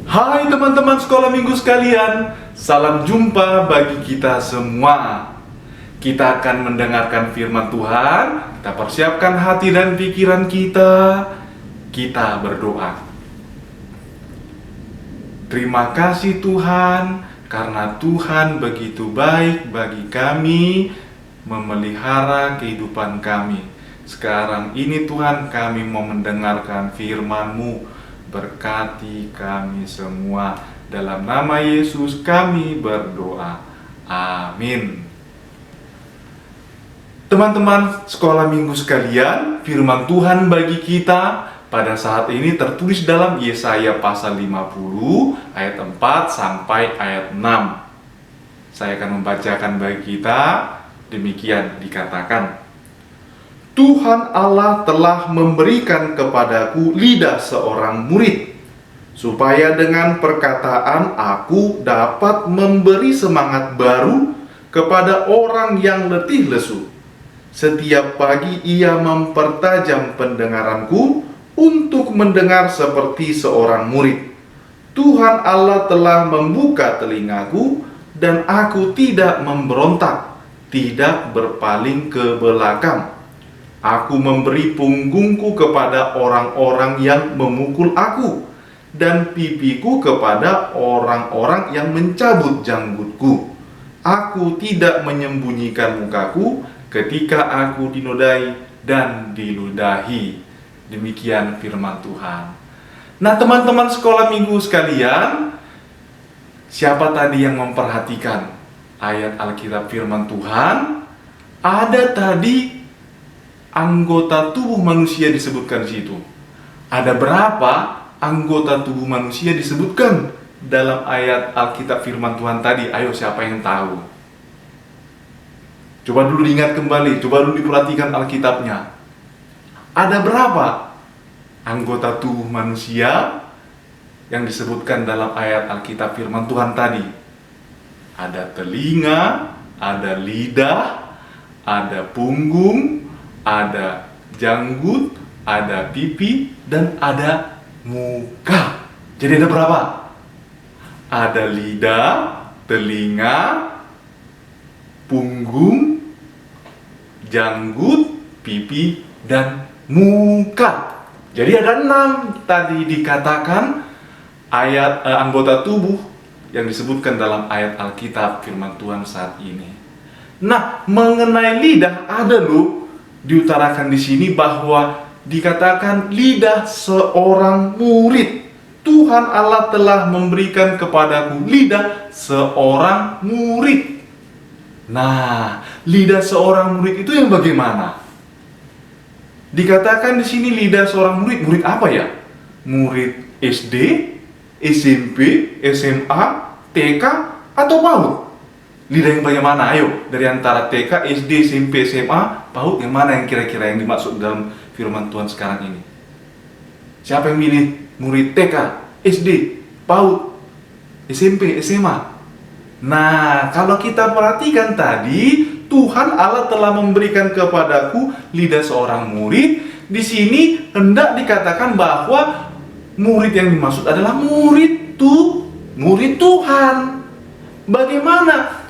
Hai teman-teman sekolah minggu sekalian, salam jumpa bagi kita semua. Kita akan mendengarkan firman Tuhan, kita persiapkan hati dan pikiran kita. Kita berdoa. Terima kasih Tuhan, karena Tuhan begitu baik bagi kami, memelihara kehidupan kami. Sekarang ini Tuhan, kami mau mendengarkan firman-Mu. Berkati kami semua. Dalam nama Yesus kami berdoa. Amin. Teman-teman sekolah minggu sekalian, firman Tuhan bagi kita pada saat ini tertulis dalam Yesaya pasal 50 ayat 4 sampai ayat 6. Saya akan membacakan bagi kita. Demikian dikatakan, Tuhan Allah telah memberikan kepadaku lidah seorang murid, supaya dengan perkataan aku dapat memberi semangat baru kepada orang yang letih lesu. Setiap pagi ia mempertajam pendengaranku untuk mendengar seperti seorang murid. Tuhan Allah telah membuka telingaku, dan aku tidak memberontak, tidak berpaling ke belakang. Aku memberi punggungku kepada orang-orang yang memukul aku, dan pipiku kepada orang-orang yang mencabut janggutku. Aku tidak menyembunyikan mukaku ketika aku dinodai dan diludahi. Demikian firman Tuhan. Nah teman-teman sekolah minggu sekalian, siapa tadi yang memperhatikan ayat Alkitab firman Tuhan? Ada tadi anggota tubuh manusia disebutkan di situ. Ada berapa anggota tubuh manusia disebutkan dalam ayat Alkitab firman Tuhan tadi? Ayo, siapa yang tahu? Coba dulu diingat kembali, coba dulu diperhatikan Alkitabnya. Ada berapa anggota tubuh manusia yang disebutkan dalam ayat Alkitab firman Tuhan tadi? Ada telinga, ada lidah, ada punggung, ada janggut, ada pipi, dan ada muka. Jadi ada berapa? Ada lidah, telinga, punggung, janggut, pipi, dan muka. Jadi ada 6 tadi dikatakan ayat anggota tubuh yang disebutkan dalam ayat Alkitab firman Tuhan saat ini. Nah, mengenai lidah ada loh diutarakan di sini bahwa dikatakan lidah seorang murid. Tuhan Allah telah memberikan kepadaku lidah seorang murid. Nah, lidah seorang murid itu yang bagaimana? Dikatakan di sini lidah seorang murid. Murid apa ya? Murid SD, SMP, SMA, TK, atau PAUD? Lidah yang bagaimana? Ayo, dari antara TK, SD, SMP, SMA, PAUD, yang mana yang kira-kira yang dimaksud dalam firman Tuhan sekarang ini? Siapa yang milih murid TK, SD, PAUD, SMP, SMA? Nah, kalau kita perhatikan tadi, Tuhan Allah telah memberikan kepadaku lidah seorang murid. Di sini hendak dikatakan bahwa murid yang dimaksud adalah murid Tuhan. Bagaimana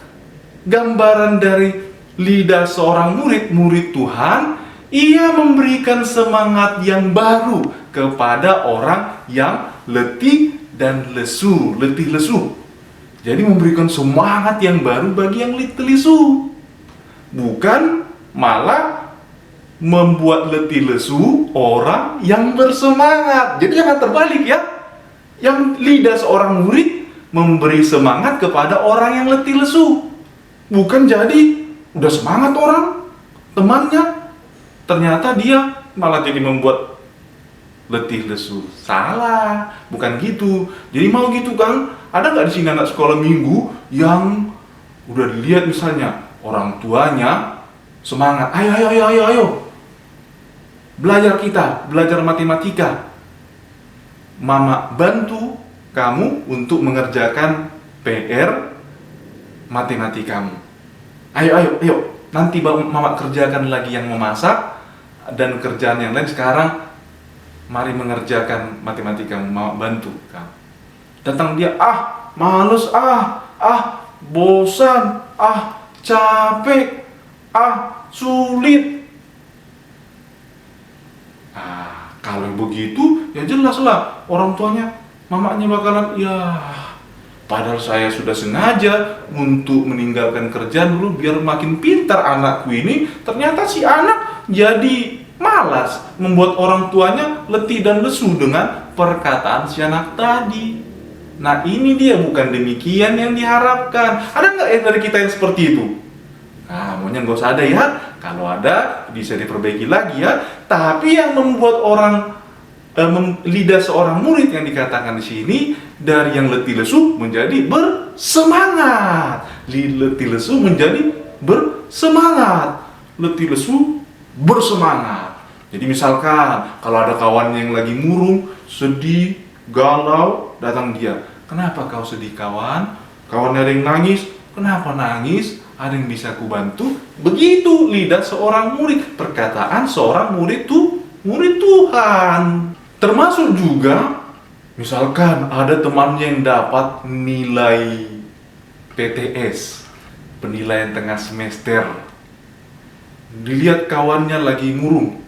gambaran dari lidah seorang murid Tuhan? Ia memberikan semangat yang baru kepada orang yang letih dan lesu, letih lesu. Jadi memberikan semangat yang baru bagi yang letih lesu, bukan malah membuat letih lesu orang yang bersemangat. Jadi jangan terbalik ya. Yang lidah seorang murid memberi semangat kepada orang yang letih lesu, bukan jadi udah semangat orang temannya, ternyata dia malah jadi membuat letih lesu. Salah, bukan gitu. Jadi mau gitu kan? Ada nggak di sini anak sekolah minggu yang udah dilihat misalnya orang tuanya semangat, ayo belajar, kita belajar matematika, mama bantu kamu untuk mengerjakan PR matematikamu. Ayo, nanti mama kerjakan lagi yang memasak dan kerjaan yang lain. Sekarang mari mengerjakan matematikamu, mama bantu kamu. Datang dia, males, bosan, capek, sulit. Kalau begitu, ya jelas lah orang tuanya, mamanya bakalan, padahal saya sudah sengaja untuk meninggalkan kerjaan dulu biar makin pintar anakku ini. Ternyata si anak jadi malas, membuat orang tuanya letih dan lesu dengan perkataan si anak tadi. Nah, ini dia, bukan demikian yang diharapkan. Ada nggak yang dari kita yang seperti itu? Maunya nggak usah ada ya. Kalau ada, bisa diperbaiki lagi ya. Tapi yang membuat lidah seorang murid yang dikatakan di sini, dari yang letih lesu menjadi bersemangat. Letih lesu menjadi bersemangat. Letih lesu bersemangat. Jadi misalkan kalau ada kawannya yang lagi murung, sedih, galau, datang dia. Kenapa kau sedih kawan? Kawannya ada yang nangis. Kenapa nangis? Ada yang bisa kubantu? Begitu lidah seorang murid, perkataan seorang murid Tuhan. Termasuk juga, misalkan ada temannya yang dapat nilai PTS, penilaian tengah semester. Dilihat kawannya lagi murung,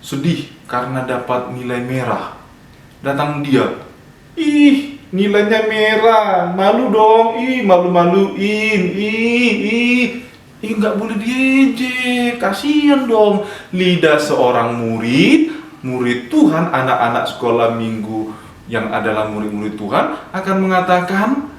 sedih karena dapat nilai merah. Datang dia, nilainya merah, malu dong, malu-maluin, nggak boleh diejek, kasihan dong. Lidah seorang murid Tuhan, anak-anak sekolah minggu yang adalah murid-murid Tuhan akan mengatakan,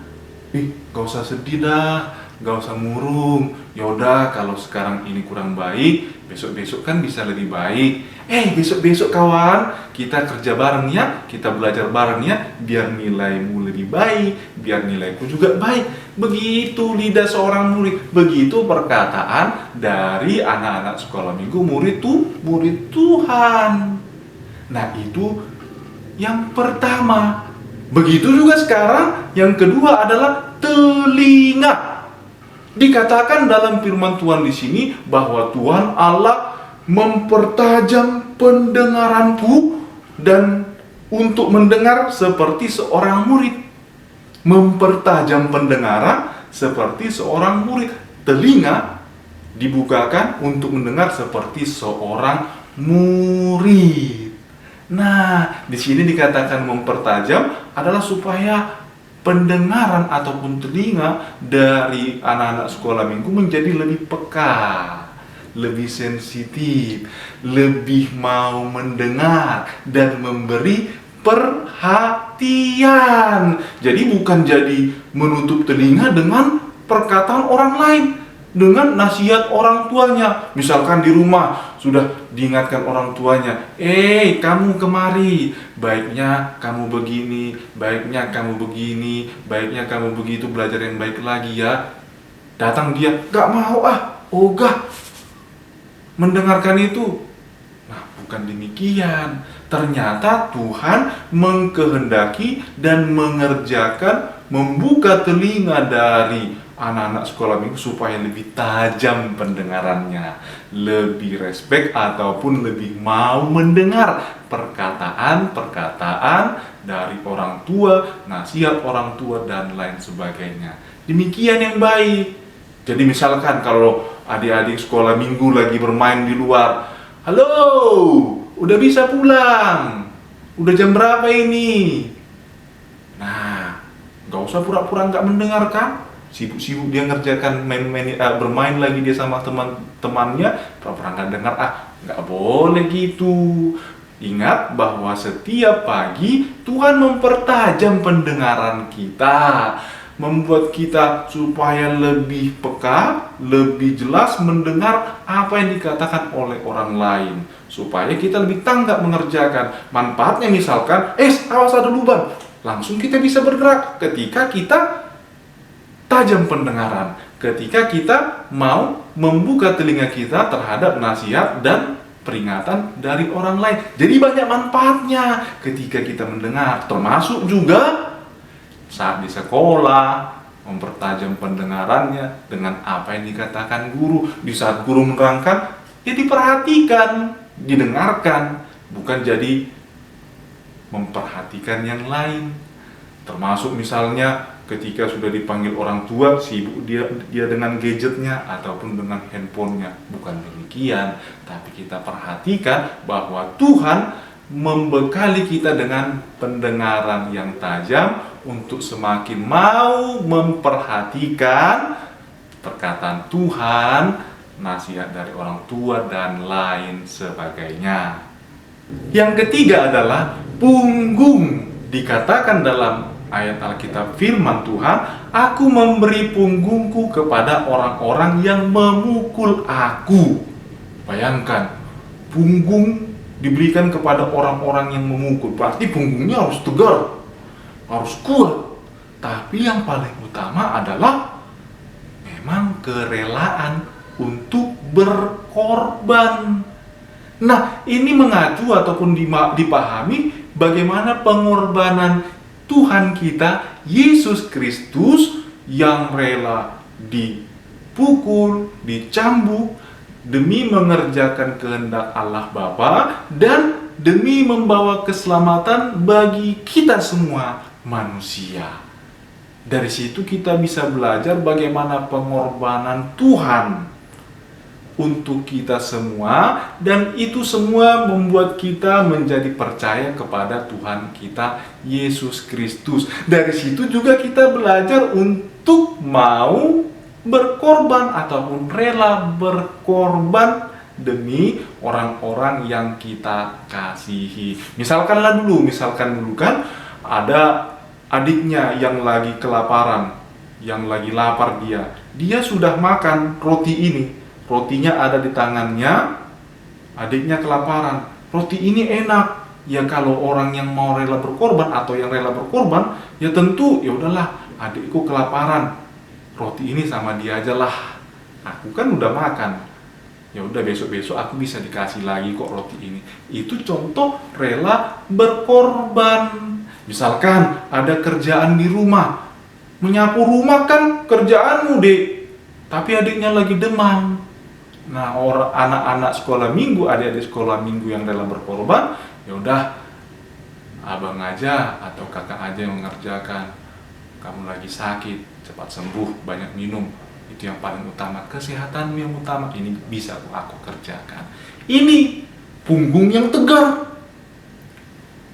gak usah sedih dah, gak usah murung. Yaudah, kalau sekarang ini kurang baik, besok-besok kan bisa lebih baik. Besok-besok kawan, kita kerja bareng ya, kita belajar bareng ya, biar nilaimu lebih baik, biar nilaiku juga baik. Begitu lidah seorang murid, begitu perkataan dari anak-anak sekolah minggu murid Tuhan. Nah, itu yang pertama. Begitu juga sekarang, yang kedua adalah telinga. Dikatakan dalam firman Tuhan di sini bahwa Tuhan Allah mempertajam pendengaranku dan untuk mendengar seperti seorang murid. Mempertajam pendengaran seperti seorang murid. Telinga dibukakan untuk mendengar seperti seorang murid. Nah, di sini dikatakan mempertajam adalah supaya pendengaran ataupun telinga dari anak-anak sekolah minggu menjadi lebih peka, lebih sensitif, lebih mau mendengar dan memberi perhatian. Jadi bukan jadi menutup telinga dengan perkataan orang lain, dengan nasihat orang tuanya. Misalkan di rumah sudah diingatkan orang tuanya, kamu kemari, baiknya kamu begini, baiknya kamu begini, baiknya kamu begitu, belajar yang baik lagi ya. Datang dia, gak mau, ogah mendengarkan itu. Nah, bukan demikian. Ternyata Tuhan mengkehendaki dan mengerjakan, membuka telinga dari anak-anak sekolah minggu supaya lebih tajam pendengarannya, lebih respect ataupun lebih mau mendengar perkataan-perkataan dari orang tua, nasihat orang tua dan lain sebagainya. Demikian yang baik. Jadi misalkan kalau adik-adik sekolah minggu lagi bermain di luar, halo, udah bisa pulang, udah jam berapa ini? Nah, gak usah pura-pura gak mendengarkan. Sibuk-sibuk dia ngerjakan bermain lagi dia sama teman-temannya, pura-pura nggak dengar. Nggak boleh gitu. Ingat bahwa setiap pagi Tuhan mempertajam pendengaran kita, membuat kita supaya lebih peka, lebih jelas mendengar apa yang dikatakan oleh orang lain, supaya kita lebih tanggap mengerjakan. Manfaatnya misalkan, awas ada lubang, langsung kita bisa bergerak ketika kita tajam pendengaran, ketika kita mau membuka telinga kita terhadap nasihat dan peringatan dari orang lain. Jadi banyak manfaatnya ketika kita mendengar, termasuk juga saat di sekolah mempertajam pendengarannya dengan apa yang dikatakan guru. Di saat guru menerangkan, ya diperhatikan, didengarkan, bukan jadi memperhatikan yang lain. Termasuk misalnya ketika sudah dipanggil orang tua, sibuk dia dengan gadgetnya ataupun dengan handphonenya. Bukan demikian, tapi kita perhatikan bahwa Tuhan membekali kita dengan pendengaran yang tajam untuk semakin mau memperhatikan perkataan Tuhan, nasihat dari orang tua, dan lain sebagainya. Yang ketiga adalah punggung. Dikatakan dalam ayat Alkitab firman Tuhan, aku memberi punggungku kepada orang-orang yang memukul aku. Bayangkan, punggung diberikan kepada orang-orang yang memukul. Berarti punggungnya harus tegar, harus kuat. Tapi yang paling utama adalah memang kerelaan untuk berkorban. Nah, ini mengacu ataupun dipahami bagaimana pengorbanan Tuhan kita, Yesus Kristus, yang rela dipukul, dicambuk, demi mengerjakan kehendak Allah Bapa dan demi membawa keselamatan bagi kita semua manusia. Dari situ kita bisa belajar bagaimana pengorbanan Tuhan untuk kita semua, dan itu semua membuat kita menjadi percaya kepada Tuhan kita Yesus Kristus. Dari situ juga kita belajar untuk mau berkorban ataupun rela berkorban demi orang-orang yang kita kasihi. Misalkan dulu kan ada adiknya yang lagi kelaparan, yang lagi lapar, dia sudah makan roti ini. Rotinya ada di tangannya, adiknya kelaparan. Roti ini enak. Ya kalau orang yang mau rela berkorban atau yang rela berkorban, ya tentu ya udahlah, adikku kelaparan. Roti ini sama dia aja lah. Aku kan udah makan. Ya udah, besok-besok aku bisa dikasih lagi kok roti ini. Itu contoh rela berkorban. Misalkan ada kerjaan di rumah. Menyapu rumah kan kerjaanmu, Dek. Tapi adiknya lagi demam. Nah, anak-anak sekolah minggu, adik-adik sekolah minggu yang rela berkorban, ya udah, abang aja atau kakak aja yang mengerjakan. Kamu lagi sakit, cepat sembuh, banyak minum. Itu yang paling utama, kesehatanmu yang utama. Ini bisa aku kerjakan. Ini punggung yang tegar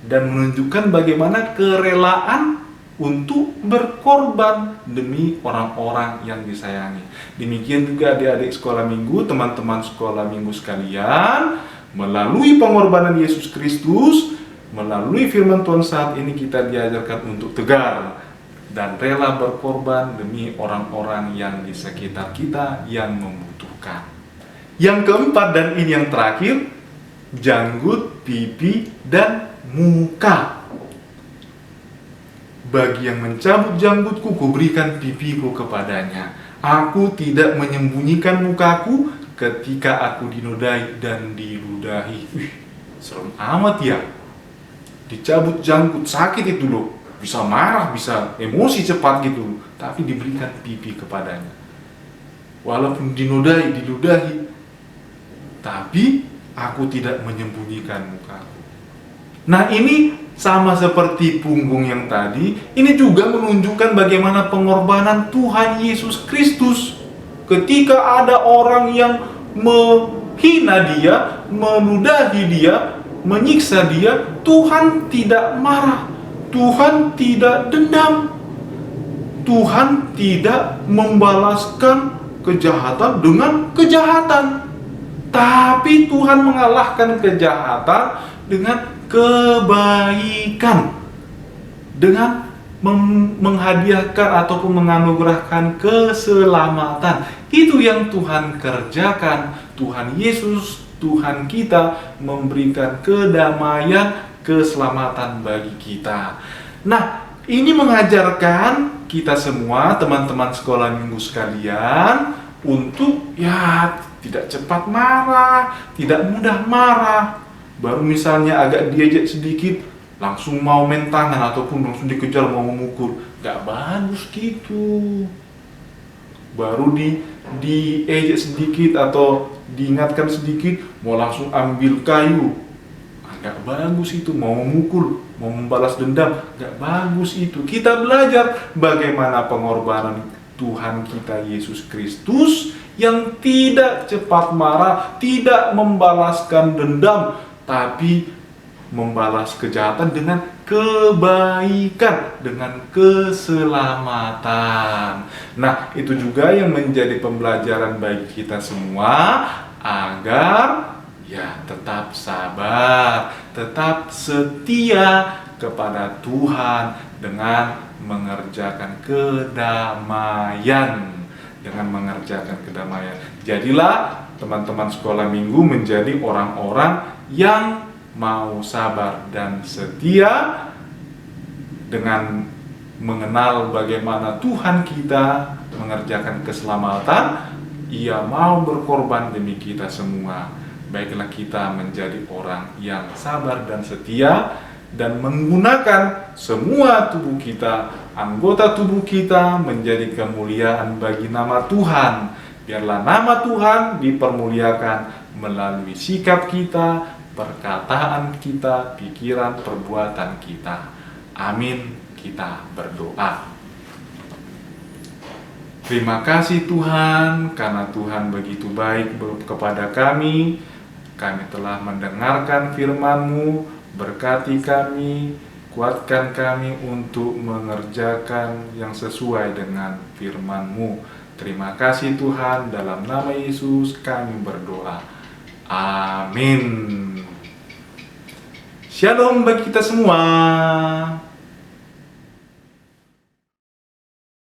dan menunjukkan bagaimana kerelaan untuk berkorban demi orang-orang yang disayangi. Demikian juga adik-adik sekolah minggu, teman-teman sekolah minggu sekalian, melalui pengorbanan Yesus Kristus, melalui firman Tuhan saat ini kita diajarkan untuk tegar dan rela berkorban demi orang-orang yang di sekitar kita yang membutuhkan. Yang keempat dan ini yang terakhir, janggut, pipi, dan muka. Bagi yang mencabut janggutku, kuberikan pipiku kepadanya. Aku tidak menyembunyikan mukaku ketika aku dinodai dan diludahi. Serem amat ya. Dicabut janggut, sakit itu loh. Bisa marah, bisa emosi cepat gitu. Tapi diberikan pipi kepadanya. Walaupun dinodai, diludahi, tapi aku tidak menyembunyikan mukaku. Nah, ini sama seperti punggung yang tadi, ini juga menunjukkan bagaimana pengorbanan Tuhan Yesus Kristus. Ketika ada orang yang menghina dia, meludahi dia, menyiksa dia, Tuhan tidak marah, Tuhan tidak dendam, Tuhan tidak membalaskan kejahatan dengan kejahatan. Tapi Tuhan mengalahkan kejahatan dengan kebaikan, dengan menghadiahkan ataupun menganugerahkan keselamatan. Itu yang Tuhan kerjakan. Tuhan Yesus, Tuhan kita, memberikan kedamaian, keselamatan bagi kita. Nah, ini mengajarkan kita semua, teman-teman sekolah minggu sekalian, untuk tidak cepat marah, tidak mudah marah. Baru misalnya agak diejek sedikit, langsung mau main tangan ataupun langsung dikejar mau memukul. Gak bagus gitu. Baru diejek sedikit atau diingatkan sedikit, mau langsung ambil kayu. Gak bagus itu, mau memukul. mau membalas dendam. Gak bagus itu. Kita belajar bagaimana pengorbanan Tuhan kita Yesus Kristus yang tidak cepat marah, tidak membalaskan dendam, tapi membalas kejahatan dengan kebaikan, dengan keselamatan. Nah, itu juga yang menjadi pembelajaran bagi kita semua agar ya tetap sabar, tetap setia kepada Tuhan dengan mengerjakan kedamaian. Jadilah teman-teman sekolah minggu menjadi orang-orang yang mau sabar dan setia dengan mengenal bagaimana Tuhan kita mengerjakan keselamatan. Ia mau berkorban demi kita semua. Baiklah kita menjadi orang yang sabar dan setia dan menggunakan semua tubuh kita, anggota tubuh kita menjadi kemuliaan bagi nama Tuhan. Biarlah nama Tuhan dipermuliakan melalui sikap kita, perkataan kita, pikiran, perbuatan kita. Amin. Kita berdoa. Terima kasih Tuhan, karena Tuhan begitu baik kepada kami. Kami telah mendengarkan firman-Mu, berkati kami, kuatkan kami untuk mengerjakan yang sesuai dengan firman-Mu. Terima kasih Tuhan, dalam nama Yesus kami berdoa. Amin. Shalom bagi kita semua.